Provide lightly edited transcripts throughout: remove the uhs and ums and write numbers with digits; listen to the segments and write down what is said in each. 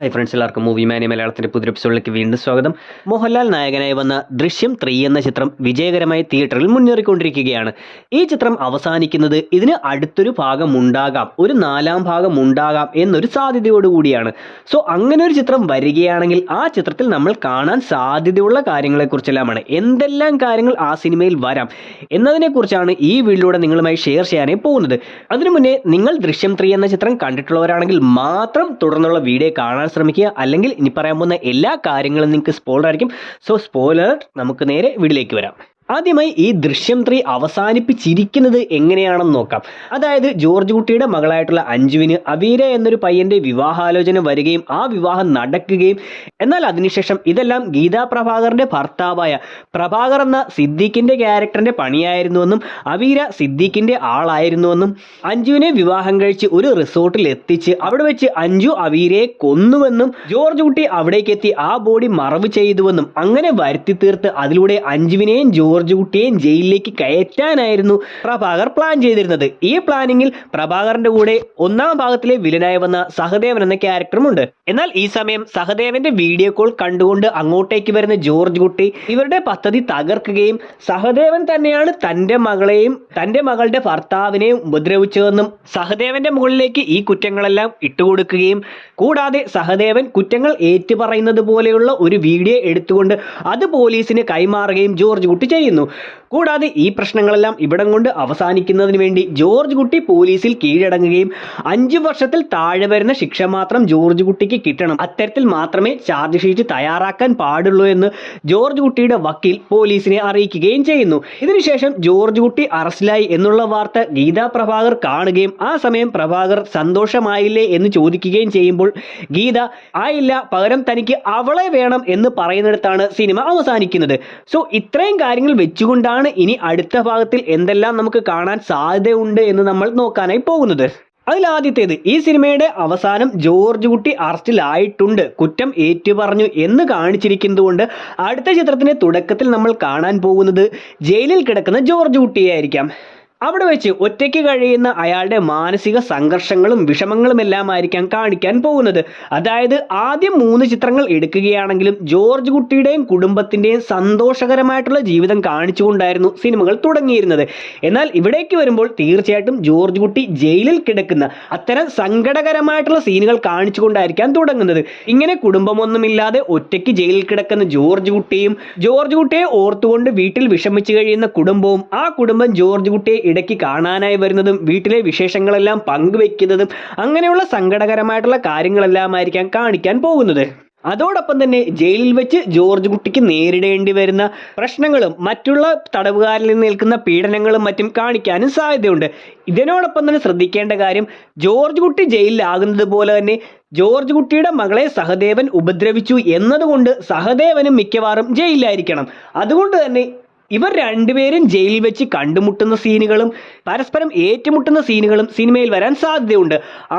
Hi friends, എല്ലാവർക്കും movie മാനി മലയാളത്തിൻ്റെ പുതിയ എപ്പിസോഡിലേക്ക് വീണ്ടും സ്വാഗതം. മോഹൻലാൽ നായകനായി വന്ന ദൃശ്യം 3 എന്ന ചിത്രം വിജയകരമായി തിയേറ്ററിൽ മുന്നേറിക്കൊണ്ടിരിക്കുകയാണ്. ഈ ചിത്രം അവസാനിക്കുന്നത് ഇതിന് അടുത്തൊരു ഭാഗം ഉണ്ടാകാം, ഒരു 4ാം ഭാഗം ഉണ്ടാകാം എന്നൊരു സാധ്യതയോടുകൂടിയാണ്. സോ അങ്ങനെ ഒരു ചിത്രം വരികയാണെങ്കിൽ ആ ചിത്രത്തിൽ നമ്മൾ കാണാൻ സാധ്യതയുള്ള കാര്യങ്ങളെക്കുറിച്ചെല്ലാമാണ്, എന്തെല്ലാം കാര്യങ്ങൾ ആ സിനിമയിൽ വരാം എന്നതിനെക്കുറിച്ചാണ് ഈ വീഡിയോയിലൂടെ നിങ്ങളുമായി ഷെയർ ചെയ്യാനായി പോകുന്നത്. അതിനു മുന്നേ നിങ്ങൾ ദൃശ്യം 3 എന്ന ചിത്രം കണ്ടിട്ടുള്ളവരാണെങ്കിൽ മാത്രം തുടർന്നുള്ള വീഡിയോ കാണാൻ ശ്രമിക്കുക, അല്ലെങ്കിൽ ഇനി പറയാൻ പോകുന്ന എല്ലാ കാര്യങ്ങളും നിങ്ങൾക്ക് സ്പോയിലർ ആയിരിക്കും. സോ സ്പോയിലർ, നമുക്ക് നേരെ വീഡിയോയിലേക്ക് വരാം. ആദ്യമായി ഈ ദൃശ്യം 3 അവസാനിപ്പിച്ചിരിക്കുന്നത് എങ്ങനെയാണെന്ന് നോക്കാം. അതായത് ജോർജ് കുട്ടിയുടെ മകളായിട്ടുള്ള അഞ്ജുവിന് അവീര എന്നൊരു പയ്യന്റെ വിവാഹാലോചന വരികയും ആ വിവാഹം നടക്കുകയും, എന്നാൽ അതിനുശേഷം ഇതെല്ലാം ഗീതാ പ്രഭാകറിന്റെ ഭർത്താവായ പ്രഭാകർ എന്ന സിദ്ദീഖിന്റെ ക്യാരക്ടറിന്റെ പണിയായിരുന്നുവെന്നും അവീര സിദ്ദീഖിന്റെ ആളായിരുന്നുവെന്നും അഞ്ജുവിനെ വിവാഹം കഴിച്ച് ഒരു റിസോർട്ടിൽ എത്തിച്ച് അവിടെ വെച്ച് അഞ്ജു അവീരയെ കൊന്നുവെന്നും ജോർജ് കുട്ടി അവിടേക്ക് എത്തി ആ ബോഡി മറവ് ചെയ്തുവെന്നും അങ്ങനെ വരുത്തി തീർത്ത് അതിലൂടെ അഞ്ജുവിനെയും ജോർജ് കുട്ടിയെയും ജയിലിലേക്ക് കയറ്റാനായിരുന്നു പ്രഭാകർ പ്ലാൻ ചെയ്തിരുന്നത്. ഈ പ്ലാനിങ്ങിൽ പ്രഭാകറിന്റെ കൂടെ 1ാം ഭാഗത്തിലെ വില്ലനായി വന്ന സഹദേവൻ എന്ന ക്യാരക്ടറുമുണ്ട്. എന്നാൽ ഈ സമയം സഹദേവന്റെ വീഡിയോ കോൾ കണ്ടുകൊണ്ട് അങ്ങോട്ടേക്ക് വരുന്ന ജോർജ് കുട്ടി ഇവരുടെ പദ്ധതി തകർക്കുകയും സഹദേവൻ തന്നെയാണ് തന്റെ മകളെയും തന്റെ മകളുടെ ഭർത്താവിനെയും ഉപദ്രവിച്ചതെന്നും സഹദേവന്റെ മുകളിലേക്ക് ഈ കുറ്റങ്ങളെല്ലാം ഇട്ടുകൊടുക്കുകയും, കൂടാതെ സഹദേവൻ കുറ്റങ്ങൾ ഏറ്റുപറയുന്നത് പോലെയുള്ള ഒരു വീഡിയോ എടുത്തുകൊണ്ട് അത് പോലീസിന് കൈമാറുകയും ജോർജ് കുട്ടി ചെയ്യുന്നു. കൂടാതെ ഈ പ്രശ്നങ്ങളെല്ലാം ഇവിടം കൊണ്ട് അവസാനിക്കുന്നതിന് വേണ്ടി ജോർജ് കുട്ടി പോലീസിൽ കീഴടങ്ങുകയും 5 വർഷത്തിൽ താഴെ വരുന്ന ശിക്ഷ മാത്രം ജോർജ് കുട്ടിക്ക് കിട്ടണം, അത്തരത്തിൽ മാത്രമേ ചാർജ് ഷീറ്റ് തയ്യാറാക്കാൻ പാടുള്ളൂ എന്ന് ജോർജ് കുട്ടിയുടെ വക്കീൽ പോലീസിനെ അറിയിക്കുകയും ചെയ്യുന്നു. ഇതിനുശേഷം ജോർജ് കുട്ടി അറസ്റ്റിലായി എന്നുള്ള വാർത്ത ഗീതാ പ്രഭാകർ കാണുകയും ആ സമയം പ്രഭാകർ സന്തോഷമായില്ലേ എന്ന് ചോദിക്കുകയും ചെയ്യുമ്പോൾ ഗീത ആയില്ല, പകരം തനിക്ക് അവളെ വേണം എന്ന് പറയുന്നിടത്താണ് സിനിമ അവസാനിക്കുന്നത്. സോ ഇത്രയും കാര്യങ്ങൾ വെച്ചുകൊണ്ടാണ് ഇനി അടുത്ത ഭാഗത്തിൽ എന്തെല്ലാം നമുക്ക് കാണാൻ സാധ്യതയുണ്ട് എന്ന് നമ്മൾ നോക്കാനായി പോകുന്നത്. അതിലാദ്യത്തേത്, ഈ സിനിമയുടെ അവസാനം ജോർജ് കുട്ടി അറസ്റ്റിലായിട്ടുണ്ട്, കുറ്റം ഏറ്റുപറഞ്ഞു എന്ന് കാണിച്ചിരിക്കുന്നതുകൊണ്ട് അടുത്ത ചിത്രത്തിന്റെ തുടക്കത്തിൽ നമ്മൾ കാണാൻ പോകുന്നത് ജയിലിൽ കിടക്കുന്ന ജോർജ് കുട്ടിയായിരിക്കാം. അവിടെ വെച്ച് ഒറ്റയ്ക്ക് കഴിയുന്ന അയാളുടെ മാനസിക സംഘർഷങ്ങളും വിഷമങ്ങളും എല്ലാം ആയിരിക്കാം കാണിക്കാൻ പോകുന്നത്. അതായത് ആദ്യം 3 ചിത്രങ്ങൾ എടുക്കുകയാണെങ്കിലും ജോർജ് കുട്ടിയുടെയും കുടുംബത്തിൻ്റെയും സന്തോഷകരമായിട്ടുള്ള ജീവിതം കാണിച്ചുകൊണ്ടായിരുന്നു സിനിമകൾ തുടങ്ങിയിരുന്നത്. എന്നാൽ ഇവിടേക്ക് വരുമ്പോൾ തീർച്ചയായിട്ടും ജോർജ് കുട്ടി ജയിലിൽ കിടക്കുന്ന അത്തരം സങ്കടകരമായിട്ടുള്ള സീനുകൾ കാണിച്ചുകൊണ്ടായിരിക്കാം തുടങ്ങുന്നത്. ഇങ്ങനെ കുടുംബമൊന്നുമില്ലാതെ ഒറ്റയ്ക്ക് ജയിലിൽ കിടക്കുന്ന ജോർജ് കുട്ടിയും ജോർജ് കുട്ടിയെ ഓർത്തുകൊണ്ട് വീട്ടിൽ വിഷമിച്ച് കഴിയുന്ന കുടുംബവും, ആ കുടുംബം ജോർജ് കുട്ടിയെ ഇടയ്ക്ക് കാണാനായി വരുന്നതും വീട്ടിലെ വിശേഷങ്ങളെല്ലാം പങ്കുവെക്കുന്നതും, അങ്ങനെയുള്ള സങ്കടകരമായിട്ടുള്ള കാര്യങ്ങളെല്ലാം ആയിരിക്കാം കാണിക്കാൻ പോകുന്നത്. അതോടൊപ്പം തന്നെ ജയിലിൽ വെച്ച് ജോർജ് കുട്ടിക്ക് നേരിടേണ്ടി വരുന്ന പ്രശ്നങ്ങളും മറ്റുള്ള തടവുകാരിൽ നിന്ന് നിൽക്കുന്ന പീഡനങ്ങളും മറ്റും കാണിക്കാനും സാധ്യതയുണ്ട്. ഇതിനോടൊപ്പം തന്നെ ശ്രദ്ധിക്കേണ്ട കാര്യം, ജോർജ് കുട്ടി ജയിലിലാകുന്നത് പോലെ തന്നെ ജോർജ് കുട്ടിയുടെ മകളെ സഹദേവൻ ഉപദ്രവിച്ചു എന്നതുകൊണ്ട് സഹദേവനും മിക്കവാറും ജയിലിലായിരിക്കണം. അതുകൊണ്ട് തന്നെ ഇവർ രണ്ടുപേരും ജയിലിൽ വെച്ച് കണ്ടുമുട്ടുന്ന സീനുകളും പരസ്പരം ഏറ്റുമുട്ടുന്ന സീനുകളും സിനിമയിൽ വരാൻ സാധ്യതയുണ്ട്.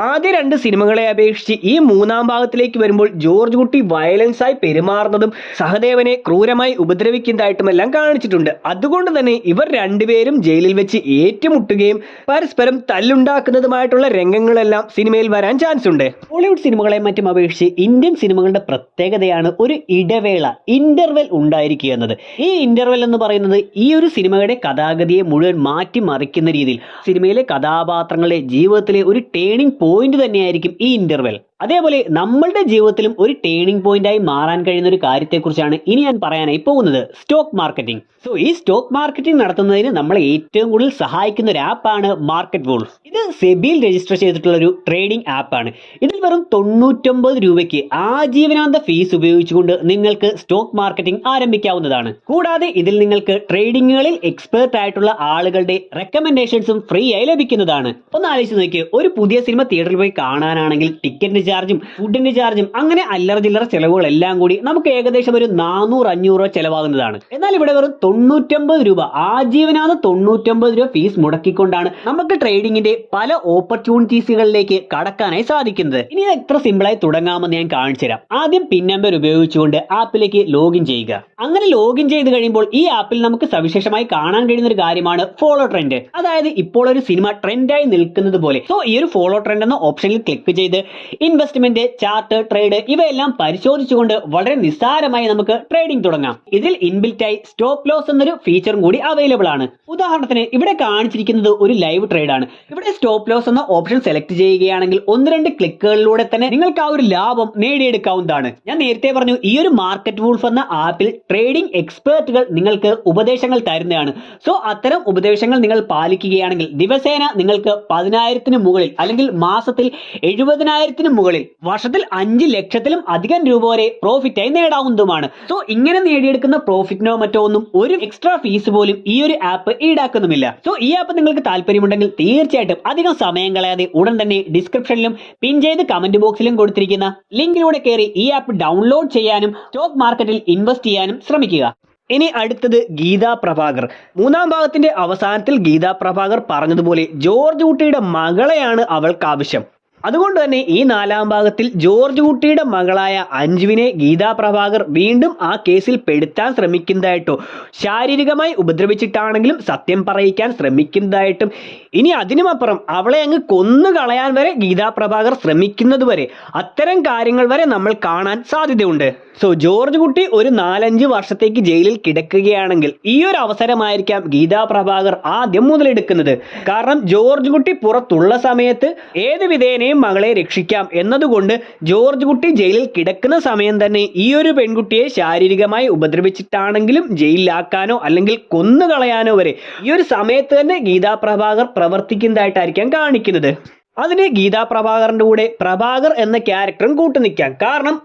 ആദ്യ 2 സിനിമകളെ അപേക്ഷിച്ച് ഈ 3ാം ഭാഗത്തിലേക്ക് വരുമ്പോൾ ജോർജ് കുട്ടി വയലൻസായി പെരുമാറുന്നതും സഹദേവനെ ക്രൂരമായി ഉപദ്രവിക്കുന്നതായിട്ടുമെല്ലാം കാണിച്ചിട്ടുണ്ട്. അതുകൊണ്ട് തന്നെ ഇവർ രണ്ടുപേരും ജയിലിൽ വെച്ച് ഏറ്റുമുട്ടുകയും പരസ്പരം തല്ലുണ്ടാക്കുന്നതുമായിട്ടുള്ള രംഗങ്ങളെല്ലാം സിനിമയിൽ വരാൻ ചാൻസ് ഉണ്ട്. ബോളിവുഡ് സിനിമകളെ മറ്റും അപേക്ഷിച്ച് ഇന്ത്യൻ സിനിമകളുടെ പ്രത്യേകതയാണ് ഒരു ഇടവേള, ഇന്റർവെൽ ഉണ്ടായിരിക്കുക എന്നത്. ഈ ഇന്റർവെൽ എന്ന് പറയുന്നത് ഈ ഒരു സിനിമയുടെ കഥാഗതിയെ മുഴുവൻ മാറ്റിമറിക്കുന്ന രീതിയിൽ സിനിമയിലെ കഥാപാത്രങ്ങളുടെ ജീവിതത്തിലെ ഒരു ടേണിംഗ് പോയിന്റ് തന്നെയായിരിക്കും ഈ ഇന്റർവെൽ. അതേപോലെ നമ്മളുടെ ജീവിതത്തിലും ഒരു ടേണിംഗ് പോയിന്റായി മാറാൻ കഴിയുന്ന ഒരു കാര്യത്തെക്കുറിച്ചാണ് ഇനി ഞാൻ പറയാനായി പോകുന്നത്, സ്റ്റോക്ക് മാർക്കറ്റിംഗ്. സോ ഈ സ്റ്റോക്ക് മാർക്കറ്റിംഗ് നടത്തുന്നതിന് നമ്മളെ ഏറ്റവും കൂടുതൽ സഹായിക്കുന്ന ഒരു ആപ്പാണ് മാർക്കറ്റ് വോൾഫ്. ഇത് സെബിയിൽ രജിസ്റ്റർ ചെയ്തിട്ടുള്ള ഒരു ട്രേഡിംഗ് ആപ്പാണ്. ഇതിൽ വെറും 99 രൂപയ്ക്ക് ആജീവനാന്ത ഫീസ് ഉപയോഗിച്ചുകൊണ്ട് നിങ്ങൾക്ക് സ്റ്റോക്ക് മാർക്കറ്റിംഗ് ആരംഭിക്കാവുന്നതാണ്. കൂടാതെ ഇതിൽ നിങ്ങൾക്ക് ട്രേഡിങ്ങുകളിൽ എക്സ്പേർട്ട് ആയിട്ടുള്ള ആളുകളുടെ റെക്കമെൻഡേഷൻസും ഫ്രീ ആയി ലഭിക്കുന്നതാണ്. ഒന്ന് ആലോചിച്ച് നോക്കിയേ, ഒരു പുതിയ സിനിമ തിയേറ്ററിൽ പോയി കാണാനാണെങ്കിൽ ടിക്കറ്റിന് ചാർജും ഫുഡിന്റെ ചാർജും അങ്ങനെ അല്ലറ ചില്ലറ ചെലവുകളെല്ലാം കൂടി നമുക്ക് ഏകദേശം ഒരു 400-500 രൂപ ചെലവാകുന്നതാണ്. എന്നാൽ ഇവിടെ വെറും 99 രൂപ, ആജീവനാന്ത 99 രൂപ ഫീസ് മുടക്കിക്കൊണ്ടാണ് നമുക്ക് ട്രേഡിങ്ങിന്റെ പല ഓപ്പർച്യൂണിറ്റീസുകളിലേക്ക് കടക്കാനായി സാധിക്കുന്നത്. ഇനി ഇത് എത്ര സിമ്പിളായി തുടങ്ങാമെന്ന് ഞാൻ കാണിച്ചു തരാം. ആദ്യം പിൻ നമ്പർ ഉപയോഗിച്ചുകൊണ്ട് ആപ്പിലേക്ക് ലോഗിൻ ചെയ്യുക. അങ്ങനെ ലോഗിൻ ചെയ്ത് കഴിയുമ്പോൾ ഈ ആപ്പിൽ നമുക്ക് സവിശേഷമായി കാണാൻ കഴിയുന്ന ഒരു കാര്യമാണ് ഫോളോ ട്രെൻഡ്. അതായത് ഇപ്പോൾ ഒരു സിനിമ ട്രെൻഡായി നിൽക്കുന്നത് പോലെ. സോ ഈ ഒരു ഫോളോ ട്രെൻഡ് എന്ന ഓപ്ഷനിൽ ക്ലിക്ക് ചെയ്ത് ഇൻവെസ്റ്റ്മെന്റ്, ചാർട്ട്, ട്രേഡ് ഇവയെല്ലാം പരിശോധിച്ചുകൊണ്ട് വളരെ നിസ്സാരമായി നമുക്ക് ട്രേഡിംഗ് തുടങ്ങാം. ഇതിൽ ഇൻബിൽറ്റായി സ്റ്റോപ്പ് ലോസ് എന്നൊരു ഫീച്ചറും കൂടി അവൈലബിൾ ആണ്. ഉദാഹരണത്തിന് ഇവിടെ കാണിച്ചിരിക്കുന്നത് ഒരു ലൈവ് ട്രേഡ് ആണ്. ഇവിടെ സ്റ്റോപ്പ് ലോസ് എന്ന ഓപ്ഷൻ സെലക്ട് ചെയ്യുകയാണെങ്കിൽ 1-2 ക്ലിക്കുകളിലൂടെ തന്നെ നിങ്ങൾക്ക് ആ ഒരു ലാഭം നേടിയെടുക്കാവുന്നതാണ്. ഞാൻ നേരത്തെ പറഞ്ഞു, ഈ ഒരു മാർക്കറ്റ് വൂൾഫ് എന്ന ആപ്പിൽ ട്രേഡിംഗ് എക്സ്പേർട്ടുകൾ നിങ്ങൾക്ക് ഉപദേശങ്ങൾ തരുന്നതാണ്. സോ അത്തരം ഉപദേശങ്ങൾ നിങ്ങൾ പാലിക്കുകയാണെങ്കിൽ ദിവസേന നിങ്ങൾക്ക് 10,000-ന് മുകളിൽ അല്ലെങ്കിൽ മാസത്തിൽ 70,000-ന് മുകളിൽ, വർഷത്തിൽ 5 ലക്ഷത്തിലും അധികം രൂപ വരെ പ്രോഫിറ്റായി നേടാവുന്നതുമാണ്. സോ ഇങ്ങനെ നേടിയെടുക്കുന്ന പ്രോഫിറ്റിനോ മറ്റോ ഒന്നും ഒരു എക്സ്ട്രാ ഫീസ് പോലും ഈ ഒരു ആപ്പ് ഈടാക്കുന്നുമില്ല. സോ ഈ ആപ്പ് നിങ്ങൾക്ക് താല്പര്യമുണ്ടെങ്കിൽ തീർച്ചയായിട്ടും അധികം സമയം കളയാതെ ഉടൻ തന്നെ ഡിസ്ക്രിപ്ഷനിലും പിൻ ചെയ്ത് കമന്റ് ബോക്സിലും കൊടുത്തിരിക്കുന്ന ലിങ്കിലൂടെ കയറി ഈ ആപ്പ് ഡൗൺലോഡ് ചെയ്യാനും സ്റ്റോക്ക് മാർക്കറ്റിൽ ഇൻവെസ്റ്റ് ചെയ്യാനും ശ്രമിക്കുക. ഇനി അടുത്തത് ഗീതാ പ്രഭാകർ. 3-ാം ഭാഗത്തിന്റെ അവസാനത്തിൽ ഗീതാ പ്രഭാകർ പറഞ്ഞതുപോലെ ജോർജ് കുട്ടിയുടെ മകളെയാണ് അവൾക്ക് ആവശ്യം. അതുകൊണ്ട് തന്നെ ഈ 4-ാം ഭാഗത്തിൽ ജോർജ് കുട്ടിയുടെ മകളായ അഞ്ജുവിനെ ഗീതാ പ്രഭാകർ വീണ്ടും ആ കേസിൽ പെടുത്താൻ ശ്രമിക്കുന്നതായിട്ടോ, ശാരീരികമായി ഉപദ്രവിച്ചിട്ടാണെങ്കിലും സത്യം പറയിക്കാൻ ശ്രമിക്കുന്നതായിട്ടും, ഇനി അതിനുമപ്പുറം അവളെ അങ്ങ് കൊന്നു കളയാൻ വരെ ഗീതാ പ്രഭാകർ ശ്രമിക്കുന്നത് വരെ, അത്തരം കാര്യങ്ങൾ വരെ നമ്മൾ കാണാൻ സാധ്യതയുണ്ട്. സോ ജോർജ് കുട്ടി ഒരു 4-5 വർഷത്തേക്ക് ജയിലിൽ കിടക്കുകയാണെങ്കിൽ ഈ ഒരു അവസരമായിരിക്കാം ഗീതാ പ്രഭാകർ ആദ്യം മുതലെടുക്കുന്നത്. കാരണം ജോർജ് കുട്ടി പുറത്തുള്ള സമയത്ത് ഏത് വിധേനയും മകളെ രക്ഷിക്കാം എന്നതുകൊണ്ട് ജോർജ് കുട്ടി ജയിലിൽ കിടക്കുന്ന സമയം തന്നെ ഈ ഒരു പെൺകുട്ടിയെ ശാരീരികമായി ഉപദ്രവിച്ചിട്ടാണെങ്കിലും ജയിലിലാക്കാനോ അല്ലെങ്കിൽ കൊന്നുകളയാനോ വരെ ഈ ഒരു സമയത്ത് തന്നെ ഗീതാ പ്രഭാകർ പ്രവർത്തിക്കുന്നതായിട്ടായിരിക്കാം കാണിക്കുന്നത്. അതിന് ഗീതാ പ്രഭാകറിന്റെ കൂടെ പ്രഭാകർ എന്ന ക്യാരക്ടറും കൂട്ടുനിൽക്കാം. കാരണം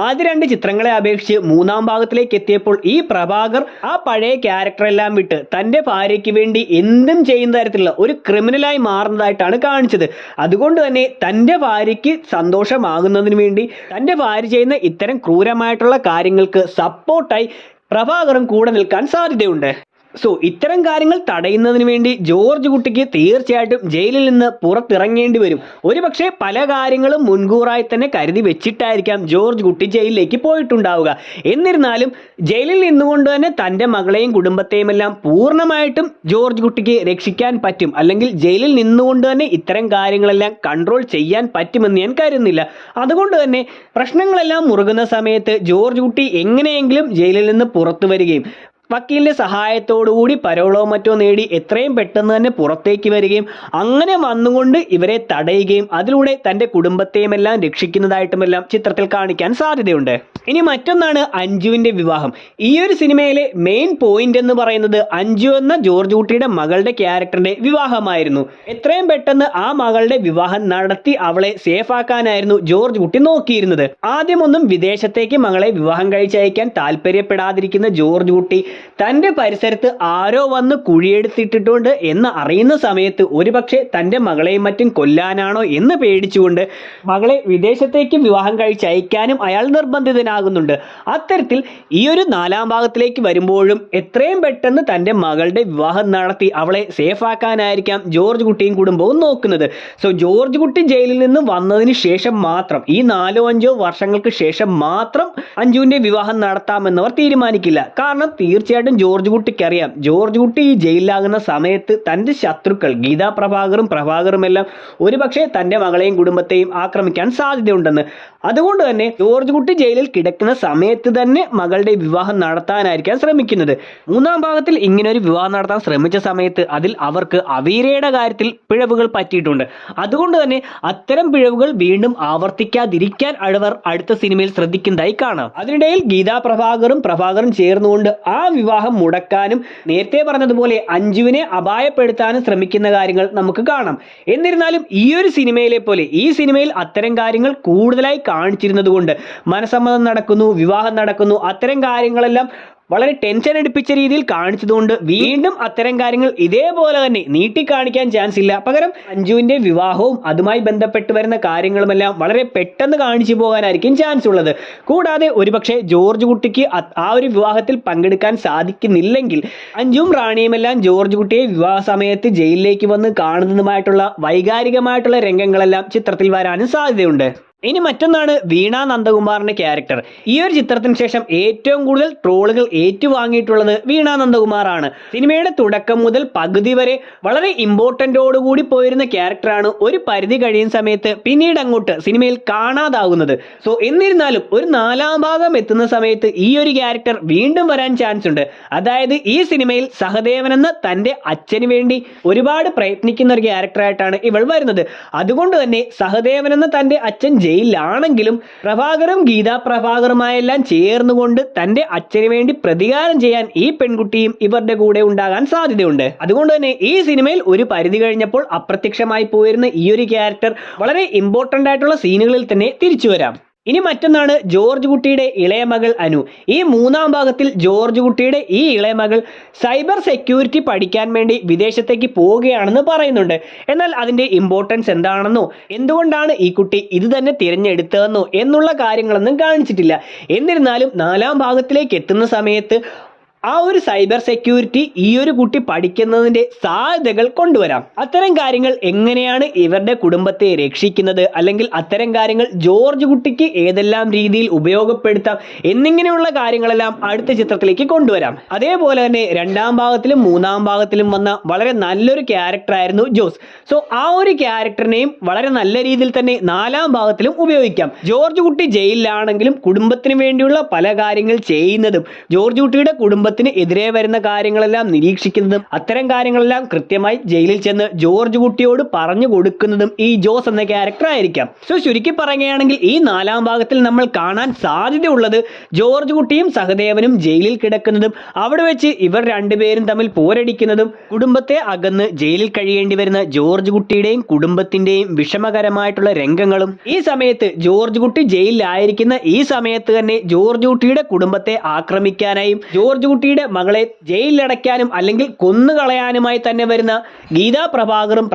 ആദ്യ 2 ചിത്രങ്ങളെ അപേക്ഷിച്ച് 3-ാം ഭാഗത്തിലേക്ക് എത്തിയപ്പോൾ ഈ പ്രഭാകർ ആ പഴയ ക്യാരക്ടറെല്ലാം വിട്ട് തൻ്റെ ഭാര്യയ്ക്ക് വേണ്ടി എന്തും ചെയ്യുന്ന തരത്തിലുള്ള ഒരു ക്രിമിനലായി മാറുന്നതായിട്ടാണ് കാണിച്ചത്. അതുകൊണ്ട് തന്നെ തൻ്റെ ഭാര്യയ്ക്ക് സന്തോഷമാകുന്നതിന് വേണ്ടി തൻ്റെ ഭാര്യ ചെയ്യുന്ന ഇത്തരം ക്രൂരമായിട്ടുള്ള കാര്യങ്ങൾക്ക് സപ്പോർട്ടായി പ്രഭാകറും കൂടെ നിൽക്കാൻ സാധ്യതയുണ്ട്. സോ ഇത്തരം കാര്യങ്ങൾ തടയുന്നതിന് വേണ്ടി ജോർജ് കുട്ടിക്ക് തീർച്ചയായിട്ടും ജയിലിൽ നിന്ന് പുറത്തിറങ്ങേണ്ടി വരും. ഒരുപക്ഷെ പല കാര്യങ്ങളും മുൻകൂറായി തന്നെ കരുതി വെച്ചിട്ടായിരിക്കാം ജോർജ് കുട്ടി ജയിലിലേക്ക് പോയിട്ടുണ്ടാവുക. എന്നിരുന്നാലും ജയിലിൽ നിന്നുകൊണ്ട് തന്നെ തൻ്റെ മകളെയും കുടുംബത്തെയും എല്ലാം പൂർണ്ണമായിട്ടും ജോർജ് കുട്ടിക്ക് രക്ഷിക്കാൻ പറ്റും, അല്ലെങ്കിൽ ജയിലിൽ നിന്നുകൊണ്ട് തന്നെ ഇത്തരം കാര്യങ്ങളെല്ലാം കൺട്രോൾ ചെയ്യാൻ പറ്റുമെന്ന് ഞാൻ കരുതുന്നില്ല. അതുകൊണ്ട് തന്നെ പ്രശ്നങ്ങളെല്ലാം മുറുകുന്ന സമയത്ത് ജോർജ് കുട്ടി എങ്ങനെയെങ്കിലും ജയിലിൽ നിന്ന് പുറത്തു വരികയും വക്കീലിന്റെ സഹായത്തോടുകൂടി പരോളോ മറ്റോ നേടി എത്രയും പെട്ടെന്ന് തന്നെ പുറത്തേക്ക് വരികയും അങ്ങനെ വന്നുകൊണ്ട് ഇവരെ തടയുകയും അതിലൂടെ തൻ്റെ കുടുംബത്തെയും എല്ലാം രക്ഷിക്കുന്നതായിട്ടുമെല്ലാം ചിത്രത്തിൽ കാണിക്കാൻ സാധ്യതയുണ്ട്. ഇനി മറ്റൊന്നാണ് അഞ്ജുവിന്റെ വിവാഹം. ഈ ഒരു സിനിമയിലെ മെയിൻ പോയിന്റ് എന്ന് പറയുന്നത് അഞ്ജു എന്ന ജോർജ് കുട്ടിയുടെ മകളുടെ ക്യാരക്ടറിന്റെ വിവാഹമായിരുന്നു. എത്രയും പെട്ടെന്ന് ആ മകളുടെ വിവാഹം നടത്തി അവളെ സേഫ് ആക്കാനായിരുന്നു ജോർജ് കുട്ടി നോക്കിയിരുന്നത്. ആദ്യമൊന്നും വിദേശത്തേക്ക് മകളെ വിവാഹം കഴിച്ചയക്കാൻ താല്പര്യപ്പെടാതിരിക്കുന്ന ജോർജ് കുട്ടി തൻ്റെ പരിസരത്ത് ആരോ വന്ന് കുഴിയെടുത്തിട്ടിട്ടുണ്ട് എന്ന് അറിയുന്ന സമയത്ത് ഒരുപക്ഷെ തൻ്റെ മകളെയും മറ്റും കൊല്ലാനാണോ എന്ന് പേടിച്ചുകൊണ്ട് മകളെ വിദേശത്തേക്ക് വിവാഹം കഴിച്ചയക്കാനും അയാൾ നിർബന്ധിതനാകുന്നുണ്ട്. അത്തരത്തിൽ ഈ ഒരു 4-ാം ഭാഗത്തിലേക്ക് വരുമ്പോഴും എത്രയും പെട്ടെന്ന് തൻ്റെ മകളുടെ വിവാഹം നടത്തി അവളെ സേഫ് ആക്കാനായിരിക്കാം ജോർജ് കുട്ടിയും കുടുംബവും നോക്കുന്നത്. സോ ജോർജ് കുട്ടി ജയിലിൽ നിന്ന് വന്നതിന് ശേഷം മാത്രം, ഈ 4-5 വർഷങ്ങൾക്ക് ശേഷം മാത്രം അഞ്ജുവിന്റെ വിവാഹം നടത്താമെന്നവർ തീരുമാനിക്കില്ല. കാരണം തീർച്ചയായിട്ടും ജോർജ് കുട്ടിക്ക് അറിയാം, ജോർജ് കുട്ടി ഈ ജയിലിലാകുന്ന സമയത്ത് തൻ്റെ ശത്രുക്കൾ ഗീതാ പ്രഭാകറും എല്ലാം ഒരുപക്ഷെ തൻ്റെ മകളെയും കുടുംബത്തെയും ആക്രമിക്കാൻ സാധ്യതയുണ്ടെന്ന്. അതുകൊണ്ട് തന്നെ ജോർജ് കുട്ടി ജയിലിൽ കിടക്കുന്ന സമയത്ത് തന്നെ മകളുടെ വിവാഹം നടത്താനായിരിക്കാം ശ്രമിക്കുന്നത്. 3-ാം ഭാഗത്തിൽ ഇങ്ങനെ ഒരു വിവാഹം നടത്താൻ ശ്രമിച്ച സമയത്ത് അതിൽ അവർക്ക് അവീരയുടെ കാര്യത്തിൽ പിഴവുകൾ പറ്റിയിട്ടുണ്ട്. അതുകൊണ്ട് തന്നെ അത്തരം പിഴവുകൾ വീണ്ടും ആവർത്തിക്കാതിരിക്കാൻ അവർ അടുത്ത സിനിമയിൽ ശ്രദ്ധിക്കുന്നതായി കാണാം. അതിനിടയിൽ ഗീതാ പ്രഭാകറും ചേർന്നുകൊണ്ട് ആ വിവാഹം മുടക്കാനും നേരത്തെ പറഞ്ഞതുപോലെ അഞ്ജുവിനെ അപായപ്പെടുത്താനും ശ്രമിക്കുന്ന കാര്യങ്ങൾ നമുക്ക് കാണാം. എന്നിരുന്നാലും ഈ ഒരു സിനിമയിലെ പോലെ ഈ സിനിമയിൽ അത്തരം കാര്യങ്ങൾ കൂടുതലായി കാണിച്ചിരുന്നത് കൊണ്ട് മനസ്സമ്മതം നടക്കുന്നു, വിവാഹം നടക്കുന്നു, അത്തരം കാര്യങ്ങളെല്ലാം വളരെ ടെൻഷൻ അടിപ്പിച്ച രീതിയിൽ കാണിച്ചതുകൊണ്ട് വീണ്ടും അത്തരം കാര്യങ്ങൾ ഇതേപോലെ തന്നെ നീട്ടിക്കാണിക്കാൻ ചാൻസ് ഇല്ല. പകരം അഞ്ജുവിന്റെ വിവാഹവും അതുമായി ബന്ധപ്പെട്ട് വരുന്ന കാര്യങ്ങളുമെല്ലാം വളരെ പെട്ടെന്ന് കാണിച്ചു പോകാനായിരിക്കും ചാൻസ് ഉള്ളത്. കൂടാതെ ഒരുപക്ഷെ ജോർജ് കുട്ടിക്ക് ആ ഒരു വിവാഹത്തിൽ പങ്കെടുക്കാൻ സാധിക്കുന്നില്ലെങ്കിൽ അഞ്ജുവും റാണിയുമെല്ലാം ജോർജ് കുട്ടിയെ വിവാഹ സമയത്ത് ജയിലിലേക്ക് വന്ന് കാണുന്നതുമായിട്ടുള്ള വൈകാരികമായിട്ടുള്ള രംഗങ്ങളെല്ലാം ചിത്രത്തിൽ വരാനും സാധ്യതയുണ്ട്. ഇനി മറ്റൊന്നാണ് വീണ നന്ദകുമാറിന്റെ ക്യാരക്ടർ. ഈ ഒരു ചിത്രത്തിന് ശേഷം ഏറ്റവും കൂടുതൽ ട്രോളുകൾ ഏറ്റുവാങ്ങിയിട്ടുള്ളത് വീണ നന്ദകുമാറാണ്. സിനിമയുടെ തുടക്കം മുതൽ പകുതി വരെ വളരെ ഇമ്പോർട്ടന്റോടുകൂടി പോയിരുന്ന ക്യാരക്ടറാണ് ഒരു പരിധി കഴിയുന്ന സമയത്ത് പിന്നീട് അങ്ങോട്ട് സിനിമയിൽ കാണാതാകുന്നത്. സോ എന്നിരുന്നാലും ഒരു 4ാം ഭാഗം എത്തുന്ന സമയത്ത് ഈ ഒരു ക്യാരക്ടർ വീണ്ടും വരാൻ ചാൻസ് ഉണ്ട്. അതായത് ഈ സിനിമയിൽ സഹദേവൻ എന്ന തന്റെ അച്ഛന് വേണ്ടി ഒരുപാട് പ്രയത്നിക്കുന്ന ഒരു ക്യാരക്ടറായിട്ടാണ് ഇവൾ വരുന്നത്. അതുകൊണ്ട് തന്നെ സഹദേവൻ എന്ന തന്റെ അച്ഛൻ ജയിലിലാണെങ്കിലും പ്രഭാകറും ഗീതാ പ്രഭാകറുമായെല്ലാം ചേർന്നുകൊണ്ട് തന്റെ അച്ഛന് വേണ്ടി പ്രതികാരം ചെയ്യാൻ ഈ പെൺകുട്ടിയും ഇവരുടെ കൂടെ ഉണ്ടാകാൻ സാധ്യതയുണ്ട്. അതുകൊണ്ട് തന്നെ ഈ സിനിമയിൽ ഒരു പരിധി കഴിഞ്ഞപ്പോൾ അപ്രത്യക്ഷമായി പോയിരുന്ന ഈ ഒരു ക്യാരക്ടർ വളരെ ഇമ്പോർട്ടന്റ് ആയിട്ടുള്ള സീനുകളിൽ തന്നെ തിരിച്ചു വരാം. ഇനി മറ്റൊന്നാണ് ജോർജ് കുട്ടിയുടെ ഇളയ മകൾ അനു. ഈ 3ാം ഭാഗത്തിൽ ജോർജ് കുട്ടിയുടെ ഈ ഇളയ മകൾ സൈബർ സെക്യൂരിറ്റി പഠിക്കാൻ വേണ്ടി വിദേശത്തേക്ക് പോവുകയാണെന്ന് പറയുന്നുണ്ട്. എന്നാൽ അതിന്റെ ഇമ്പോർട്ടൻസ് എന്താണെന്നോ എന്തുകൊണ്ടാണ് ഈ കുട്ടി ഇത് തന്നെ തിരഞ്ഞെടുത്തതെന്നോ എന്നുള്ള കാര്യങ്ങളൊന്നും കാണിച്ചിട്ടില്ല. എന്നിരുന്നാലും 4ാം ഭാഗത്തിലേക്ക് എത്തുന്ന സമയത്ത് ആ ഒരു സൈബർ സെക്യൂരിറ്റി ഈ ഒരു കുട്ടി പഠിക്കുന്നതിന്റെ സാധ്യതകൾ കൊണ്ടുവരാം. അത്തരം കാര്യങ്ങൾ എങ്ങനെയാണ് ഇവരുടെ കുടുംബത്തെ രക്ഷിക്കുന്നത്, അല്ലെങ്കിൽ അത്തരം കാര്യങ്ങൾ ജോർജ് കുട്ടിക്ക് ഏതെല്ലാം രീതിയിൽ ഉപയോഗപ്പെടുത്താം എന്നിങ്ങനെയുള്ള കാര്യങ്ങളെല്ലാം അടുത്ത ചിത്രത്തിലേക്ക് കൊണ്ടുവരാം. അതേപോലെ തന്നെ 2ാം ഭാഗത്തിലും 3ാം ഭാഗത്തിലും വന്ന വളരെ നല്ലൊരു ക്യാരക്ടർ ആയിരുന്നു ജോസ്. സോ ആ ഒരു ക്യാരക്ടറിനെയും വളരെ നല്ല രീതിയിൽ തന്നെ 4ാം ഭാഗത്തിലും ഉപയോഗിക്കാം. ജോർജ് കുട്ടി ജയിലിലാണെങ്കിലും കുടുംബത്തിന് വേണ്ടിയുള്ള പല കാര്യങ്ങൾ ചെയ്യുന്നതും ജോർജ് കുട്ടിയുടെ കുടുംബത്തിന് എതിരെ വരുന്ന കാര്യങ്ങളെല്ലാം നിരീക്ഷിക്കുന്നതും അത്തരം കാര്യങ്ങളെല്ലാം കൃത്യമായി ജയിലിൽ ചെന്ന് ജോർജ് കുട്ടിയോട് പറഞ്ഞു കൊടുക്കുന്നതും ഈ ജോസ് എന്ന ക്യാരക്ടർ ആയിരിക്കാം. സോ ചുരുക്കി പറയുകയാണെങ്കിൽ ഈ 4ാം ഭാഗത്തിൽ നമ്മൾ കാണാൻ സാധ്യതയുള്ളത് ജോർജ് കുട്ടിയും സഹദേവനും ജയിലിൽ കിടക്കുന്നതും അവിടെ വെച്ച് ഇവർ രണ്ടുപേരും തമ്മിൽ പോരടിക്കുന്നതും കുടുംബത്തെ അകന്ന് ജയിലിൽ കഴിയേണ്ടി വരുന്ന ജോർജ് കുട്ടിയുടെയും കുടുംബത്തിന്റെയും വിഷമകരമായിട്ടുള്ള രംഗങ്ങളും, ഈ സമയത്ത് ജോർജ് കുട്ടി ജയിലിലായിരിക്കുന്ന ഈ സമയത്ത് തന്നെ ജോർജ് കുട്ടിയുടെ കുടുംബത്തെ ആക്രമിക്കാനായും ജോർജ് കുട്ടിയുടെ മകളെ ജയിലിലടയ്ക്കാനും അല്ലെങ്കിൽ കൊന്നുകളയാനുമായി തന്നെ വരുന്ന ഗീതാ പ്രഭാകറും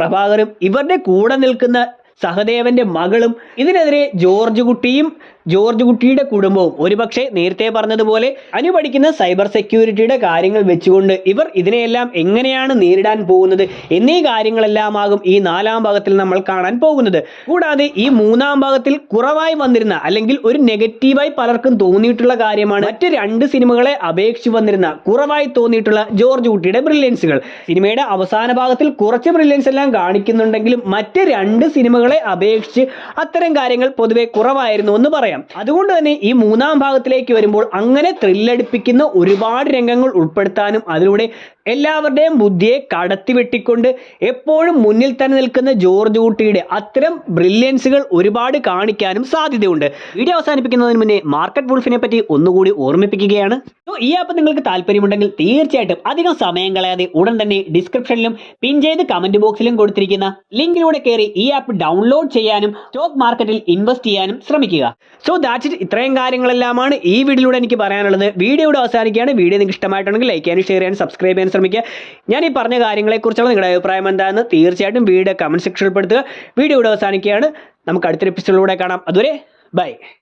ഇവരുടെ കൂടെ നിൽക്കുന്ന സഹദേവന്റെ മകളും ഇതിനെതിരെ ജോർജ് കുട്ടിയും ജോർജ് കുട്ടിയുടെ കുടുംബവും ഒരുപക്ഷെ നേരത്തെ പറഞ്ഞതുപോലെ അനു പഠിക്കുന്ന സൈബർ സെക്യൂരിറ്റിയുടെ കാര്യങ്ങൾ വെച്ചുകൊണ്ട് ഇവർ ഇതിനെയെല്ലാം എങ്ങനെയാണ് നേരിടാൻ പോകുന്നത് എന്നീ കാര്യങ്ങളെല്ലാമാകും ഈ 4ാം ഭാഗത്തിൽ നമ്മൾ കാണാൻ പോകുന്നത്. കൂടാതെ ഈ 3ാം ഭാഗത്തിൽ കുറവായി വന്നിരുന്ന അല്ലെങ്കിൽ ഒരു നെഗറ്റീവായി പലർക്കും തോന്നിയിട്ടുള്ള കാര്യമാണ് മറ്റ് 2 സിനിമകളെ അപേക്ഷിച്ച് വന്നിരുന്ന കുറവായി തോന്നിയിട്ടുള്ള ജോർജ് കുട്ടിയുടെ ബ്രില്യൻസുകൾ. സിനിമയുടെ അവസാന ഭാഗത്തിൽ കുറച്ച് ബ്രില്യൻസ് എല്ലാം കാണിക്കുന്നുണ്ടെങ്കിലും മറ്റ് 2 സിനിമകളെ അപേക്ഷിച്ച് അത്തരം കാര്യങ്ങൾ പൊതുവെ കുറവായിരുന്നു എന്ന് പറയാം. അതുകൊണ്ട് തന്നെ ഈ 3ാം ഭാഗത്തിലേക്ക് വരുമ്പോൾ അങ്ങനെ ത്രില്ലടിപ്പിക്കുന്ന ഒരുപാട് രംഗങ്ങൾ ഉൾപ്പെടുത്താനും അതിലൂടെ എല്ലാവരുടെയും ബുദ്ധിയെ കടത്തി വെട്ടിക്കൊണ്ട് എപ്പോഴും മുന്നിൽ തന്നെ നിൽക്കുന്ന ജോർജ് കുട്ടിയുടെ അത്തരം ബ്രില്യൻസുകൾ ഒരുപാട് കാണിക്കാനും സാധ്യതയുണ്ട്. വീഡിയോ അവസാനിപ്പിക്കുന്നതിന് മുന്നേ മാർക്കറ്റ് വുൾഫിനെ പറ്റി ഒന്നുകൂടി ഓർമ്മിപ്പിക്കുകയാണ്. ഈ ആപ്പ് നിങ്ങൾക്ക് താല്പര്യമുണ്ടെങ്കിൽ തീർച്ചയായിട്ടും അധികം സമയം കളയാതെ ഉടൻ തന്നെ ഡിസ്ക്രിപ്ഷനിലും പിൻ ചെയ്ത് കമന്റ് ബോക്സിലും കൊടുത്തിരിക്കുന്ന ലിങ്കിലൂടെ കയറി ഈ ആപ്പ് ഡൗൺലോഡ് ചെയ്യാനും സ്റ്റോക്ക് മാർക്കറ്റിൽ ഇൻവെസ്റ്റ് ചെയ്യാനും ശ്രമിക്കുക. So that's it. ഇത്രയും കാര്യങ്ങളെല്ലാമാണ് ഈ വീഡിയോയിലൂടെ എനിക്ക് പറയാനുള്ളത്. വീഡിയോയുടെ അവസാനിക്കുകയാണ്. വീഡിയോ നിങ്ങൾക്ക് ഇഷ്ടമായിട്ടുണ്ടെങ്കിൽ ലൈക്ക് ചെയ്യാനും ഷെയർ ചെയ്യാനും സബ്സ്ക്രൈബ് ചെയ്യാനും ശ്രമിക്കുക. ഞാൻ ഈ പറഞ്ഞ കാര്യങ്ങളെക്കുറിച്ചുള്ള നിങ്ങളുടെ അഭിപ്രായം എന്താണെന്ന് തീർച്ചയായിട്ടും വീഡിയോ കമന്റ് സെക്ഷനിൽ പെടുത്തുക. വീഡിയോയുടെ അവസാനിക്കുകയാണ്. നമുക്ക് അടുത്തൊരു എപ്പിസോഡിലൂടെ കാണാം. അതുവരെ ബൈ.